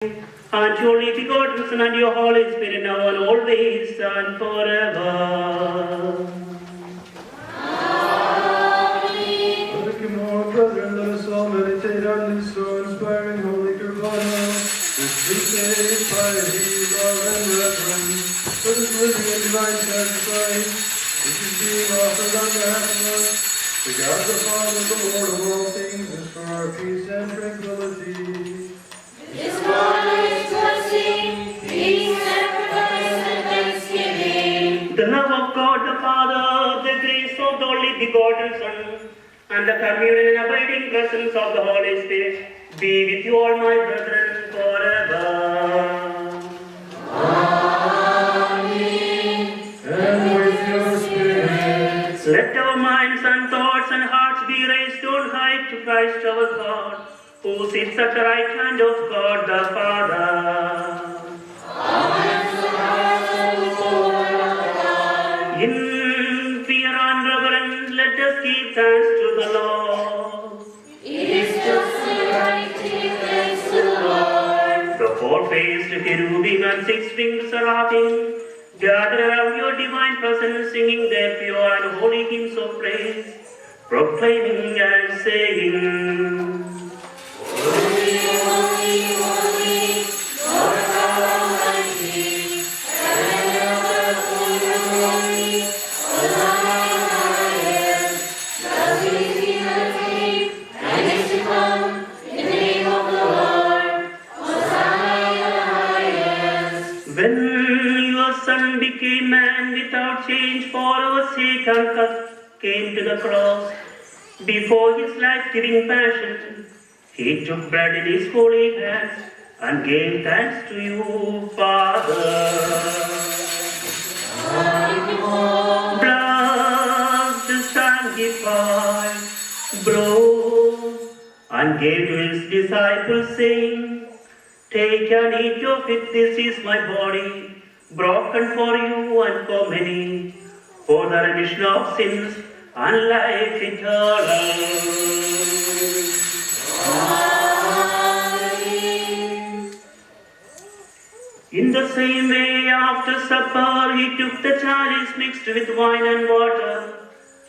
and your only begotten Son and your Holy Spirit, now and always and forever. Amen. Look more, brethren, let us all meditate on this so inspiring holy Kurbanah, with sweet faith, piety, love, and reverence, for this living and divine sacrifice, which is being offered on behalf of us, to God the Father, the Lord of all things, and for our peace and tranquility. This morning is blessing, peace, sacrifice, and thanksgiving. The love of God the Father, the grace of the only begotten Son, and the communion and abiding presence of the Holy Spirit be with you all, my brethren, forever. Amen. And with your spirit. Let our minds and thoughts and hearts be raised on high to Christ our God, who sits at the right hand of God the Father. In fear and reverence, let us give thanks to the Lord. It is just and right to give thanks to the Lord. The four-faced cherubim and six-winged seraphim gather around your divine presence, singing their pure and holy hymns of praise, proclaiming and saying, Holy, holy, holy, Lord God Almighty, heaven and earth full of your glory. Hosanna in the highest. Blessed is he that came and is to come in the name of the Lord. Hosanna in the highest. When your Son became man without change for our sake and came to the cross, before his life-giving passion, he took bread in his holy hands and gave thanks to you, Father. Blessed, sanctified, broke, and gave to his disciples, saying, take and eat of it, this is my body, broken for you and for many, for the remission of sins and life eternal. Amen. In the same way, after supper, he took the chalice mixed with wine and water,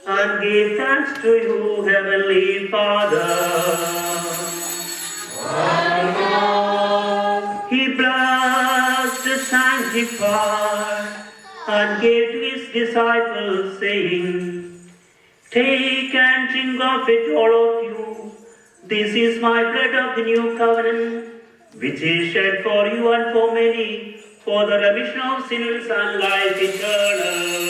and gave thanks to you, Heavenly Father. He blessed, sanctified, and gave to his disciples, saying, take and drink of it, all of you. This is my blood of the new covenant, which is shed for you and for many, for the remission of sins and life eternal.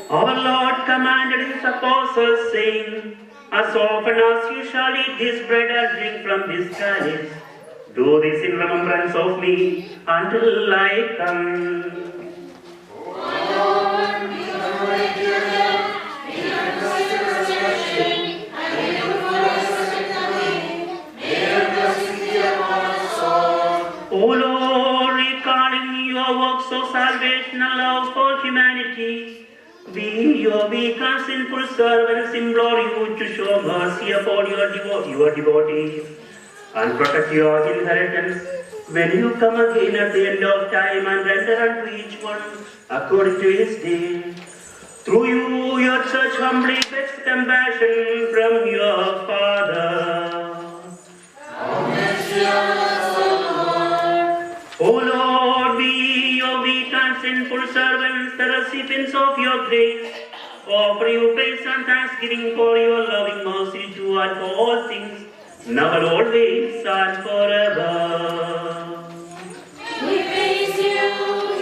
Our Lord commanded his apostles, saying, as often as you shall eat this bread and drink from this chalice, do this in remembrance of me until I come. Lord, we commemorate your death, we confess your resurrection, and we look forward to your coming. May your blessings be upon us all. O Lord, recalling your works of salvation and love for humanity, we, your weak and sinful servants, implore you to show mercy upon your devotees and protect your inheritance when you come again at the end of time, and render unto each one according to his deed. Through you, your church humbly begs compassion from your Father. Have mercy on us, O Lord. O Lord, we, your weak and sinful servants, the recipients of your grace, offer you praise and thanksgiving for your loving mercy to and for all things, now and always and forever. We praise you,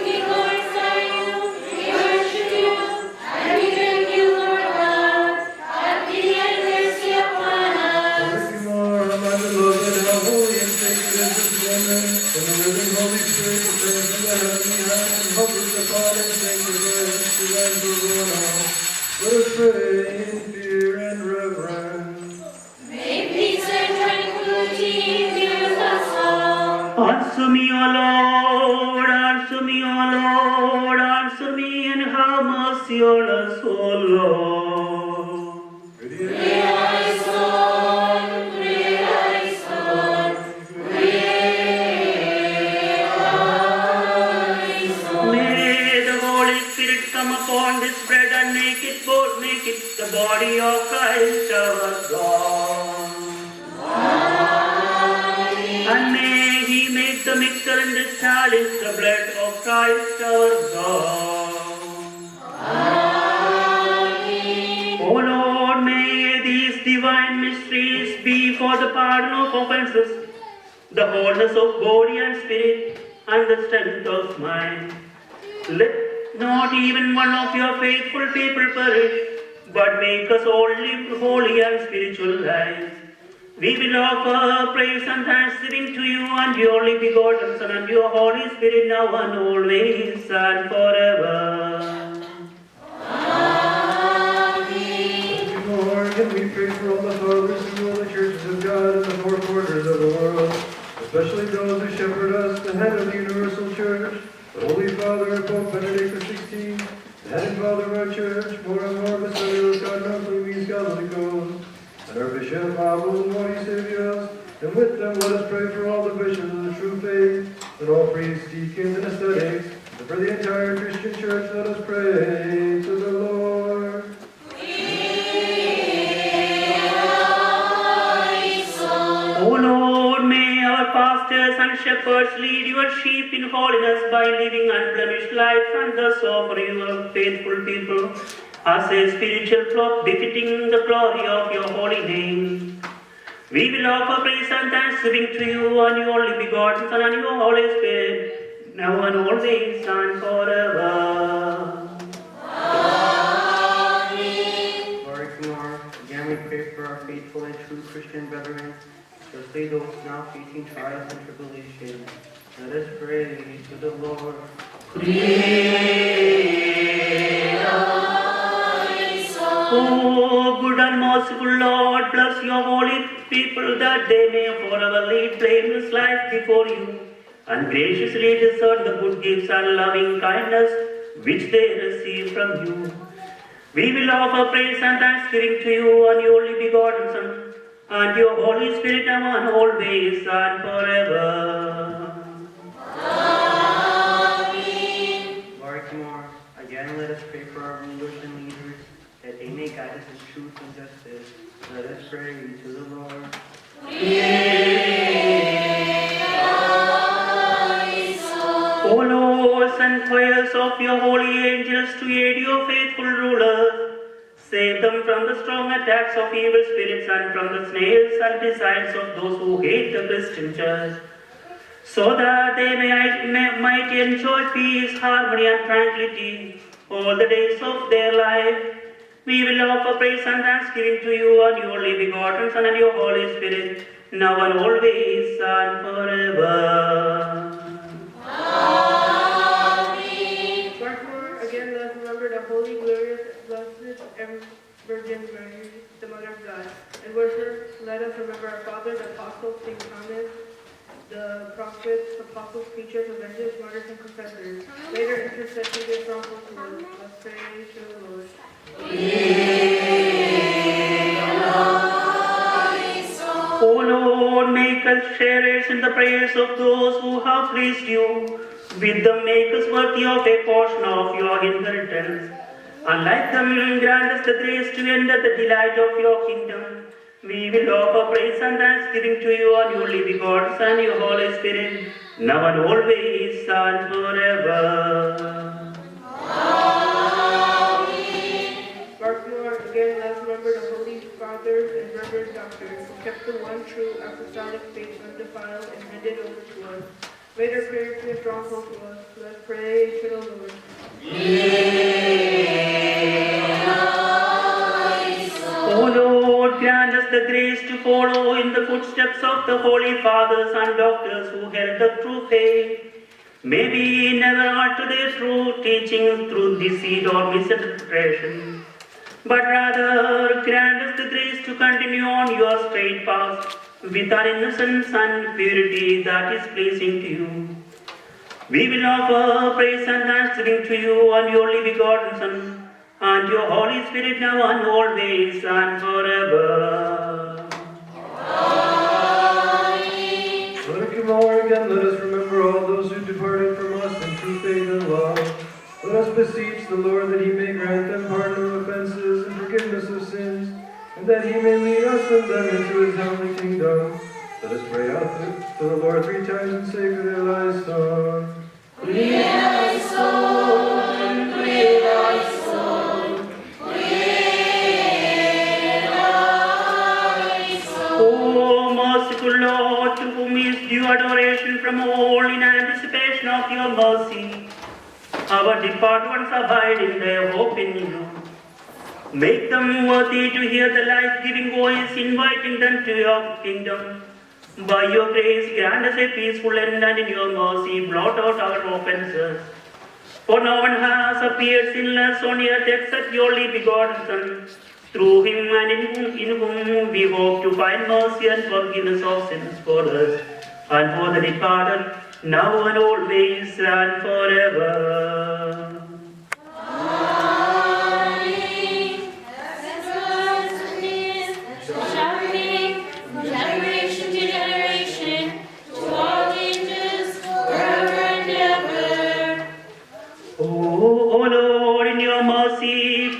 we glorify you, we worship you, and we thank you, Lord God. Have pity and mercy upon us. Thank you, Lord, my beloved, how holy and sacred is this woman, and the living Holy Spirit descends from the heavenly hand and hovers upon and sanctifies the land of Lord. Let us pray in fear and reverence. May peace and tranquility be with us all. Answer me, O Lord, answer me, O Lord, answer me, and have mercy on us, O Lord. With the May our soul upon this bread and make it the body of Christ our God. And may he make the mixture and the chalice the blood of Christ our God. O Lord, may these divine mysteries be for the pardon of offenses, the wholeness of body and spirit, and the strength of mind. Let not even one of your faithful people perish, but make us all live holy and spiritual lives. We will offer praise and thanksgiving to you and your only begotten Son and your Holy Spirit now and always and forever. Lord, and we pray for all the fathers who rule the churches of God in the four quarters of the world, especially those who shepherd us, the head of the universal church, the Holy Father, Pope Benedict XVI, the head and Father of our church, more and more Basilios Cardinals Luis Catholicos, and our Bishop Pablo and Mori Sevios, and with them let us pray for all the bishops of the true faith, and all priests, deacons, and ascetics, and for the entire Christian church let us pray to the Lord. O Lord, may our pastors and shepherds lead your sheep in holiness by living unblemished lives and thus offer your faithful people as a spiritual flock befitting the glory of your holy name. We will offer praise and thanksgiving to you and your only begotten Son and your Holy Spirit, now and always and forever. Lord, tomorrow, again we pray for our faithful and true Christian brethren, especially those now facing trials and tribulations. Let us pray to the Lord. Oh, good and merciful Lord, bless your holy people that they may forever lead blameless life before you and graciously discern the good gifts and loving kindness which they receive from you. We will offer praise and thanksgiving to you and your only begotten Son and your Holy Spirit now and always and forever. Lord, tomorrow, again let us pray for our rulers and leaders, that they may guide us in truth and justice. Let us pray to the Lord. O Lord, send choirs of your holy angels to aid your faithful rulers. Save them from the strong attacks of evil spirits and from the snares and designs of those who hate the Christian church, so that they might enjoy peace, harmony, and tranquility all the days of their life. We will offer praise and thanksgiving to you and your only begotten Son and your Holy Spirit, now and always and forever. Therefore, again, let us remember the holy, glorious, blessed, and Virgin Mary, the Mother of God. And worship, let us remember our Father, the Apostle, St. Thomas, the prophets, apostles, preachers, evangelists, martyrs, and confessors. Later intercession is from us. Let's pray to the Lord. O Lord, make us sharers in the prayers of those who have pleased you. With them make us worthy of a portion of your inheritance. And like them, grant us the grace to enter the delight of your kingdom. We will offer praise and thanksgiving to you and your only begotten Son, your Holy Spirit, now and always and forever. Furthermore, again, let us remember the holy fathers and reverend doctors who kept the one true apostolic faith undefiled and handed over to us. May their prayers be a stronghold to us. Let's pray to the Lord. O Lord, grant us the grace to follow in the footsteps of the holy fathers and doctors who held the true faith. May we never alter their true teaching through deceit or misinterpretation, but rather grant us the grace to continue on your straight path with our innocence and purity that is pleasing to you. We will offer praise and thanksgiving to you and your only begotten Son and your Holy Spirit now and always and forever. Furthermore, again, let us remember all those who departed from us in true faith and love. Let us beseech the Lord that he may that he may lead us and them into his heavenly kingdom. Let us pray out to the Lord 3 times and say, Kyrie eleison. Kyrie eleison, Kyrie eleison, Kyrie eleison. O merciful Lord, to whom is due adoration from all in anticipation of your mercy, our departed ones abide in their hope in you. Make them worthy to hear the life-giving voice inviting them to your kingdom. By your grace, grant us a peaceful end, and in your mercy, blot out our offences. For no one has appeared sinless on earth except your only begotten Son. Through him and in whom we hope to find mercy and forgiveness of sins for us and for the departed, now and always and forever.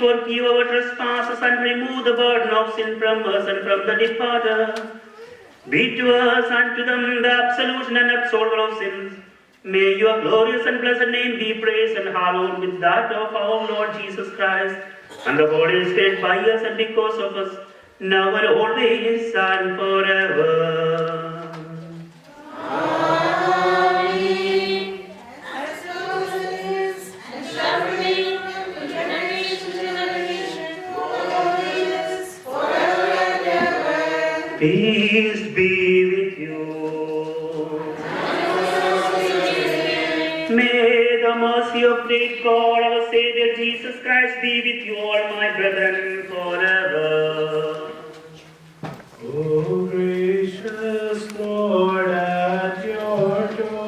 Forgive our trespasses and remove the burden of sin from us and from the departed. Be to us and to them the absolution and absolver of sins. May your glorious and blessed name be praised and hallowed with that of our Lord Jesus Christ, and the Holy Spirit by us and because of us, now and always and forever. Peace be with you. May the mercy of great God, our Savior Jesus Christ, be with you all, my brethren, forever. O gracious Lord, at your door.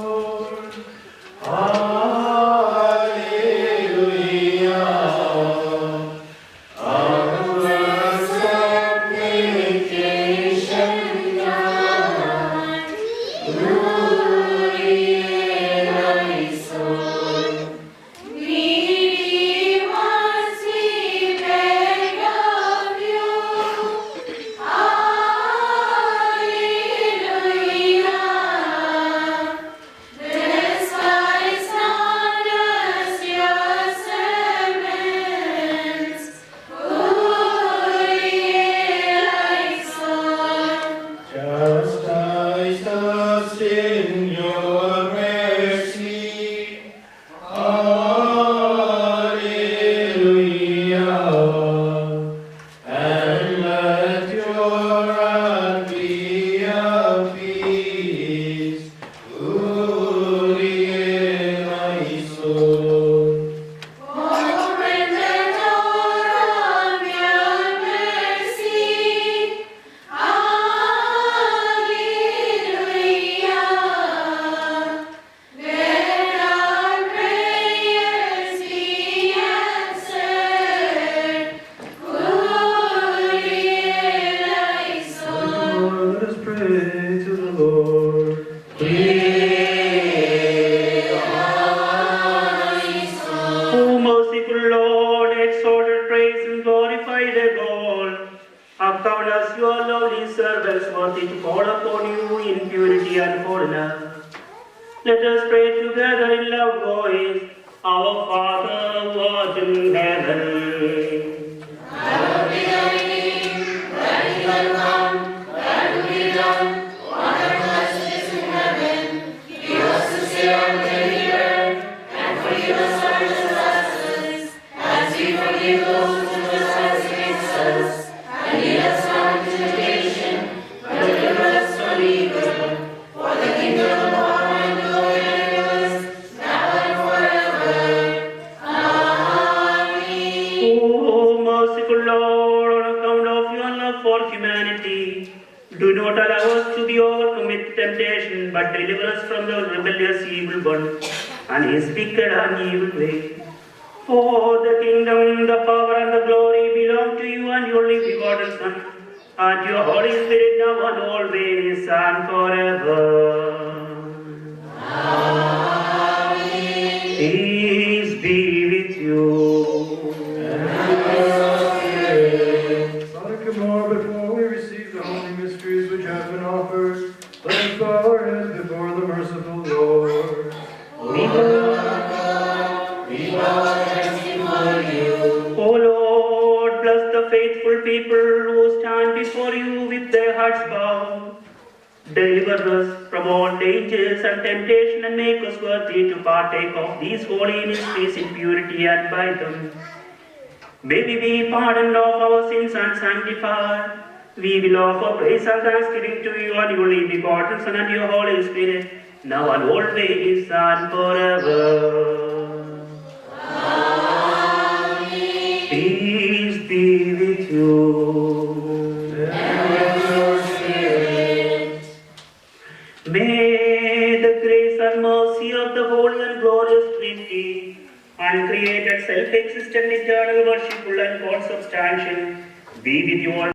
Let us pray together in loud voice. Our Father, who art in heaven. Hallowed be thy name. Thy kingdom come. Thy will be done. On earth as it is in heaven. Give us this day our daily bread, and forgive us our trespasses, as we forgive those who trespass against us. And lead us not into temptation, but deliver us from evil. For the kingdom, the power, and the glory, are yours, now and forever. Amen. O merciful Lord, on account of your love for humanity, do not allow us to be overcome with temptation, but deliver us from the rebellious evil one and his wicked and evil way. For the kingdom, the power, and the glory belong to you and your only begotten Son, and your Holy Spirit now and always and forever. Amen. Peace be with you. Not a more, but mysteries which have been offered, let us bow our heads before the merciful Lord. O Lord, bless the faithful people who stand before you with their hearts bowed. Deliver us from all dangers and temptation and make us worthy to partake of these holy mysteries in purity and by them. May we be pardoned of our sins and sanctified. We will offer praise and thanksgiving to you and your only begotten Son and your Holy Spirit, now and always and forever. Amen. Peace be with you. And with your spirit. May the grace and mercy of the Holy and glorious Trinity, uncreated, self-existent, eternal, worshipful and God-substantial, be with you all.